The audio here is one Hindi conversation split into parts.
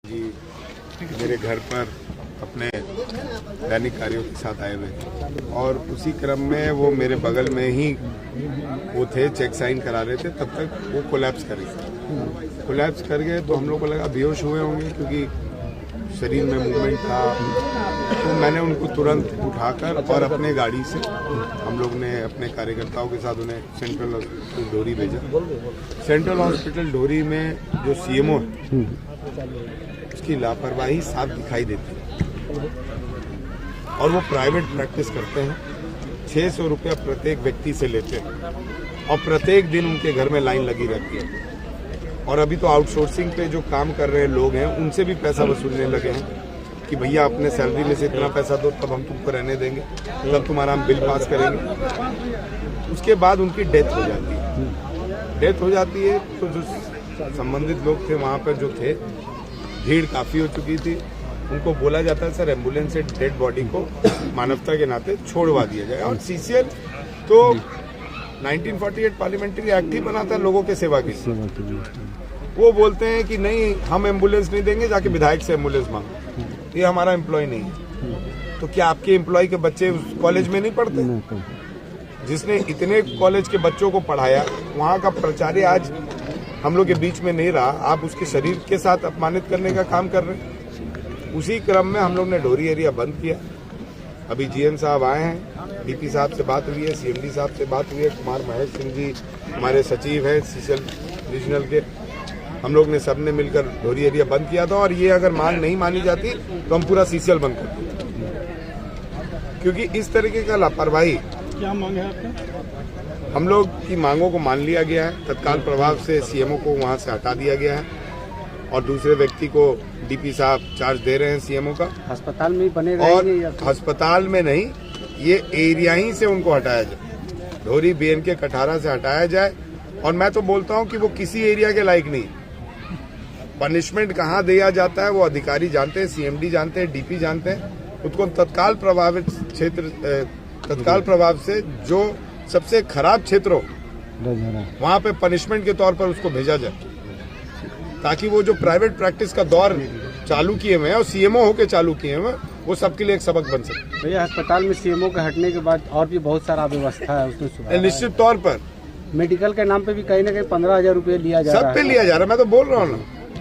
जी मेरे घर पर अपने दैनिक कार्यों के साथ आए हुए थे और उसी क्रम में वो मेरे बगल में ही वो थे, चेक साइन करा रहे थे। तब तक वो कोलैप्स कर गए। कोलैप्स कर गए तो हम लोग को लगा बेहोश हुए होंगे क्योंकि शरीर में मूवमेंट था। तो मैंने उनको तुरंत उठाकर और अपने गाड़ी से हम लोग ने अपने कार्यकर्ताओं के साथ उन्हें सेंट्रल हॉस्पिटल ढोरी भेजा। सेंट्रल हॉस्पिटल ढोरी में जो सीएमओ है उसकी लापरवाही साफ दिखाई देती है और वो प्राइवेट प्रैक्टिस करते हैं। 600 रुपया प्रत्येक व्यक्ति से लेते हैं और प्रत्येक दिन उनके घर में लाइन लगी रहती है। और अभी तो आउटसोर्सिंग पे जो काम कर रहे लोग हैं उनसे भी पैसा वसूलने लगे हैं कि भैया अपने सैलरी में से इतना पैसा दो तब हम तुमको रहने देंगे, तब तुम्हारा हम बिल पास करेंगे। उसके बाद उनकी डेथ हो जाती है। डेथ हो जाती है तो जो संबंधित लोग थे वहाँ पर जो थे, भीड़ काफ़ी हो चुकी थी। उनको बोला जाता है सर एम्बुलेंस से डेड बॉडी को मानवता के नाते छोड़वा दिया जाए। और सीसीएल तो 1948 पार्लियामेंट्री एक्ट ही बना था लोगों के सेवा के लिए। वो बोलते हैं कि नहीं हम एम्बुलेंस नहीं देंगे, जाके विधायक से एम्बुलेंस मांगो, ये हमारा एम्प्लॉय नहीं है। तो क्या आपके एम्प्लॉय के बच्चे उस कॉलेज में नहीं पढ़ते? जिसने इतने कॉलेज के बच्चों को पढ़ाया, वहाँ का प्राचार्य आज हम लोग के बीच में नहीं रहा, आप उसके शरीर के साथ अपमानित करने का काम कर रहे हैं। उसी क्रम में हम लोग ने ढोरी एरिया बंद किया। अभी जीएम साहब आए हैं, डीपी साहब से बात हुई है, सीएमडी साहब से बात हुई है, कुमार महेश सिंह जी हमारे सचिव हैं सीसीएल रीजनल के। हम लोग ने सबने मिलकर ढोरी एरिया बंद किया था और ये अगर मांग नहीं मानी जाती तो हम पूरा सीसीएल बंद कर देते, क्योंकि इस तरीके का लापरवाही। क्या मांग है आपका? हम लोग की मांगों को मान लिया गया है। तत्काल प्रभाव से सीएमओ को वहां से हटा दिया गया है और दूसरे व्यक्ति को डीपी साहब चार्ज दे रहे हैं सीएमओ का। अस्पताल में ही बनेगा और अस्पताल में नहीं, ये एरिया ही से उनको हटाया जाए, ढोरी बीएनके कठारा से हटाया जाए। और मैं तो बोलता हूं कि वो किसी एरिया के लायक नहीं। पनिशमेंट कहाँ दिया जाता है वो अधिकारी जानते हैं, सीएमडी जानते हैं, डीपी जानते हैं। उसको तत्काल प्रभावित क्षेत्र, तत्काल प्रभाव से जो सबसे खराब क्षेत्र हो वहां पे पनिशमेंट के तौर पर उसको भेजा जाए, ताकि वो जो प्राइवेट प्रैक्टिस का दौर चालू किए हुए हैं और सीएमओ होके चालू किए हुए हैं वो सबके लिए एक सबक बन सके। भैया अस्पताल में सीएमओ के हटने के बाद और भी बहुत सारा व्यवस्था है उसमें सुधार। निश्चित तौर पर मेडिकल के नाम पे भी कहीं ना कहीं 15,000 रुपये लिया जा रहा है। सब पे लिया जा रहा है। मैं तो बोल रहा हूँ ना,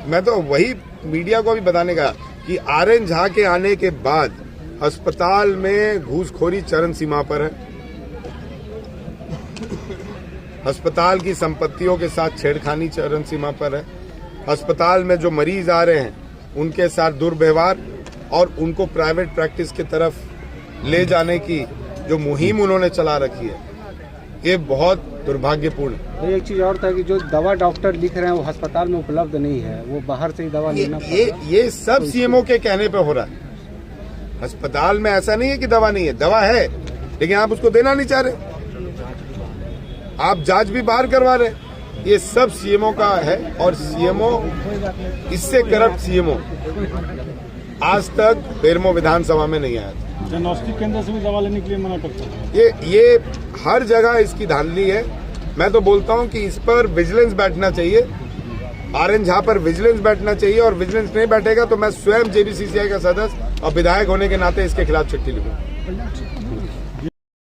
मैं तो वही मीडिया को भी बताने का कि आरएन झा के आने के बाद अस्पताल में घूसखोरी चरम सीमा पर है। अस्पताल की संपत्तियों के साथ छेड़खानी चरम सीमा पर है। अस्पताल में जो मरीज आ रहे हैं उनके साथ दुर्व्यवहार और उनको प्राइवेट प्रैक्टिस की तरफ ले जाने की जो मुहिम उन्होंने चला रखी है, ये बहुत दुर्भाग्यपूर्ण है। एक चीज और था कि जो दवा डॉक्टर लिख रहे हैं वो अस्पताल में उपलब्ध नहीं है, वो बाहर से ही दवा लेना पड़ता है। ये सब सीएमओ के कहने पे हो रहा है। अस्पताल में ऐसा नहीं है कि दवा नहीं है, दवा है, लेकिन आप उसको देना नहीं चाह रहे। आप जांच भी बाहर करवा रहे। ये सब सीएमओ का है और सीएमओ, इससे करप्ट सीएमओ आज तक बेरमो विधानसभा में नहीं आया था। जनौषधि केंद्र से भी दवा लेने के लिए मना करता है। ये हर जगह इसकी धांधली है। मैं तो बोलता हूं कि इस पर विजिलेंस बैठना चाहिए, आरएन झा पर विजिलेंस बैठना चाहिए। और विजिलेंस नहीं बैठेगा तो मैं स्वयं जेबीसीसीआई का सदस्य और विधायक होने के नाते इसके खिलाफ चिट्ठी लिखूंगा।